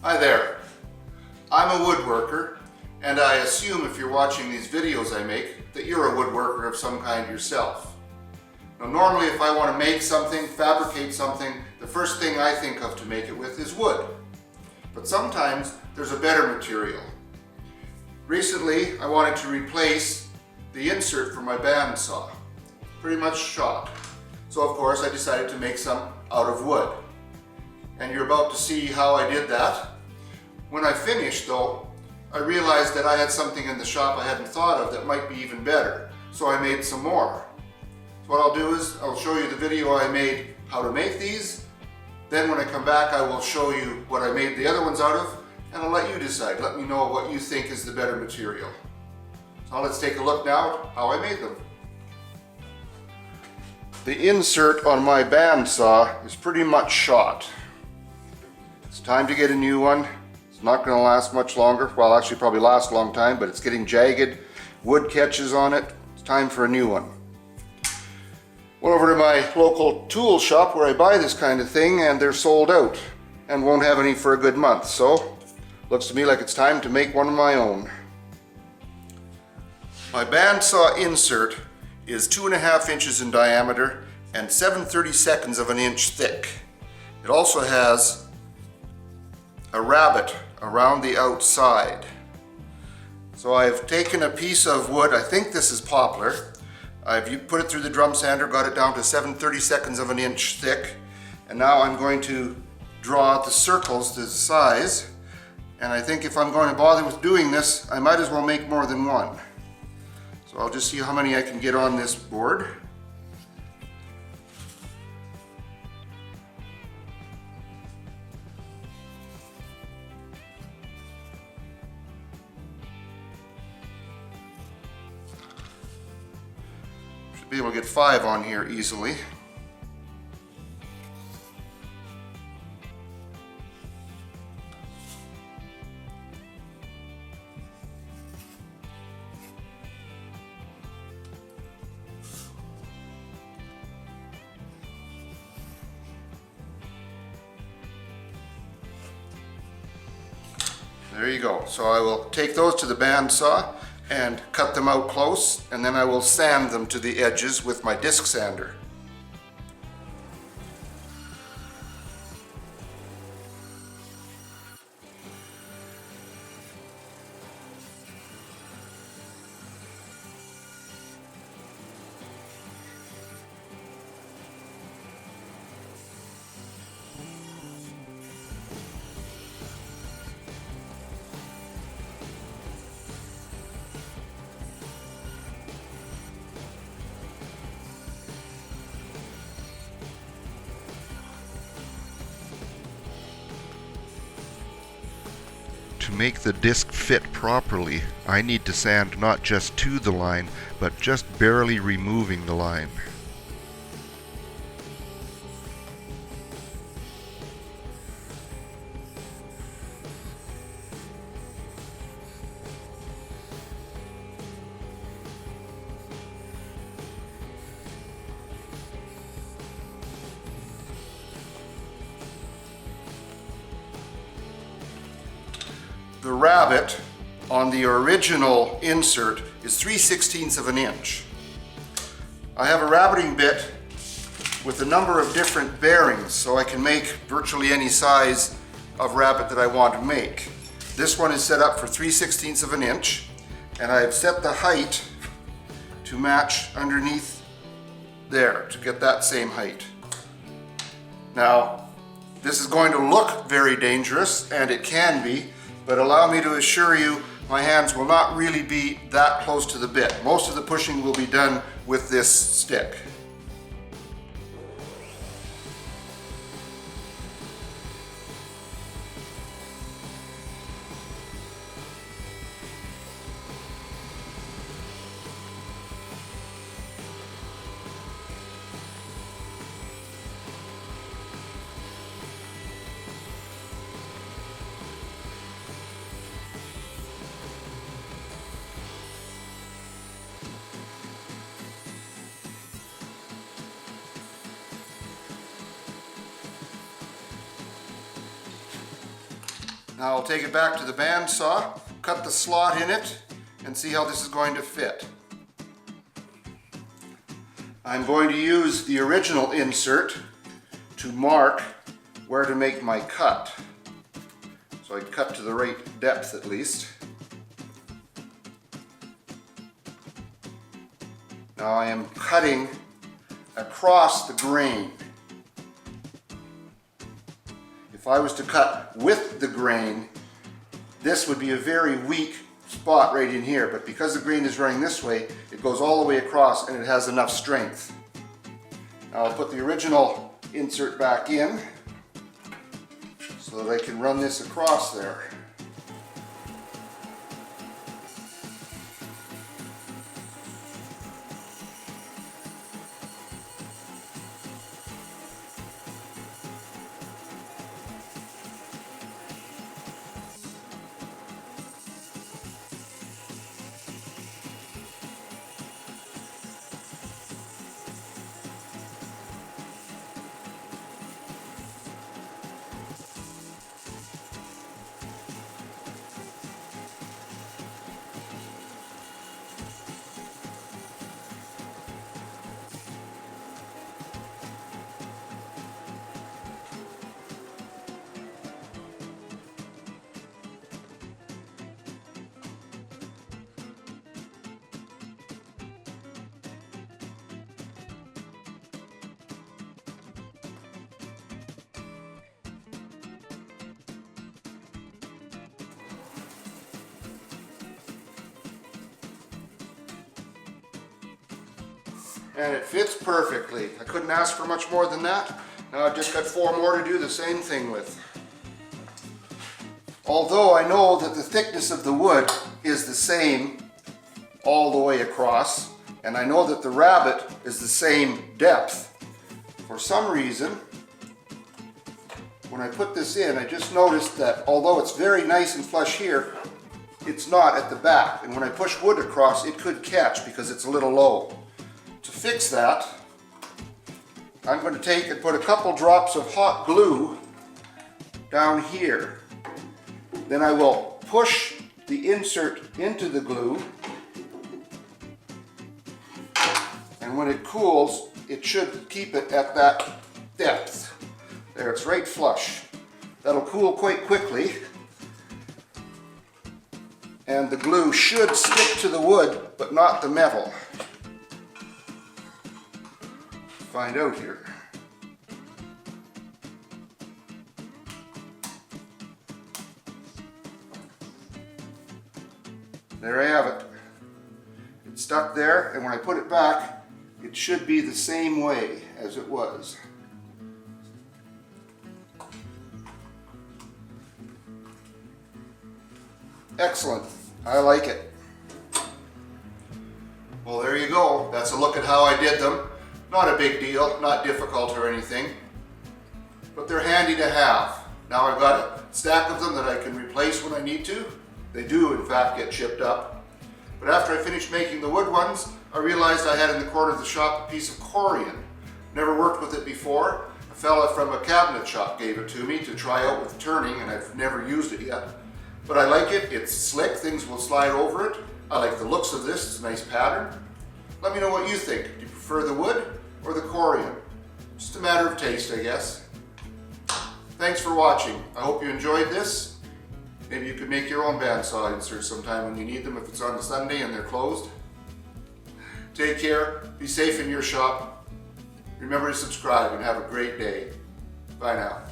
Hi there. I'm a woodworker, and I assume if you're watching these videos I make that you're a woodworker of some kind yourself. Now normally if I want to make something, fabricate something, the first thing I think of to make it with is wood. But sometimes there's a better material. Recently I wanted to replace the insert for my bandsaw. Pretty much shot. So of course I decided to make some out of wood. And you're about to see how I did that. When I finished though, I realized that I had something in the shop I hadn't thought of that might be even better. So I made some more. So what I'll do is I'll show you the video I made how to make these. Then when I come back I will show you what I made the other ones out of, and I'll let you decide. Let me know what you think is the better material. So let's take a look now at how I made them. The insert on my bandsaw is pretty much shot. It's time to get a new one. It's not going to last much longer. Well, actually probably last a long time, but it's getting jagged. Wood catches on it. It's time for a new one. Went over to my local tool shop where I buy this kind of thing, and they're sold out and won't have any for a good month. So looks to me like it's time to make one of my own. My bandsaw insert is 2.5 inches in diameter and 7/32 of an inch thick. It also has a rabbet around the outside. So I've taken a piece of wood, I think this is poplar. I've put it through the drum sander, got it down to 7/32 of an inch thick, and now I'm going to draw out the circles to the size. And I think if I'm going to bother with doing this, I might as well make more than one. So I'll just see how many I can get on this board. Should be able to get 5 on here easily. There you go. So I will take those to the bandsaw and cut them out close, and then I will sand them to the edges with my disc sander. To make the disc fit properly, I need to sand not just to the line, but just barely removing the line. The rabbet on the original insert is 3/16 of an inch. I have a rabbeting bit with a number of different bearings, so I can make virtually any size of rabbet that I want to make. This one is set up for 3/16 of an inch, and I have set the height to match underneath there to get that same height. Now, this is going to look very dangerous, and it can be, but allow me to assure you my hands will not really be that close to the bit. Most of the pushing will be done with this stick. Now I'll take it back to the bandsaw, cut the slot in it, and see how this is going to fit. I'm going to use the original insert to mark where to make my cut. So I cut to the right depth at least. Now I am cutting across the grain. If I was to cut with the grain, this would be a very weak spot right in here, but because the grain is running this way, it goes all the way across and it has enough strength. Now I'll put the original insert back in so that I can run this across there. And it fits perfectly. I couldn't ask for much more than that. Now I've just got 4 more to do the same thing with. Although I know that the thickness of the wood is the same all the way across, and I know that the rabbet is the same depth, for some reason, when I put this in, I just noticed that although it's very nice and flush here, it's not at the back. And when I push wood across, it could catch because it's a little low. To fix that, I'm going to take and put a couple drops of hot glue down here. Then I will push the insert into the glue, and when it cools, it should keep it at that depth. There, it's right flush. That'll cool quite quickly, and the glue should stick to the wood, but not the metal. Find out here. There I have it. It's stuck there, and when I put it back, it should be the same way as it was. Excellent. I like it. Well, there you go. That's a look at how I did them. Not a big deal, not difficult or anything, but they're handy to have. Now I've got a stack of them that I can replace when I need to. They do, in fact, get chipped up. But after I finished making the wood ones, I realized I had in the corner of the shop a piece of corian. Never worked with it before. A fella from a cabinet shop gave it to me to try out with turning, and I've never used it yet. But I like it. It's slick. Things will slide over it. I like the looks of this. It's a nice pattern. Let me know what you think. Do you prefer the wood or the corian? Just a matter of taste, I guess. Thanks for watching. I hope you enjoyed this. Maybe you could make your own bandsaw inserts sometime when you need them if it's on a Sunday and they're closed. Take care. Be safe in your shop. Remember to subscribe and have a great day. Bye now.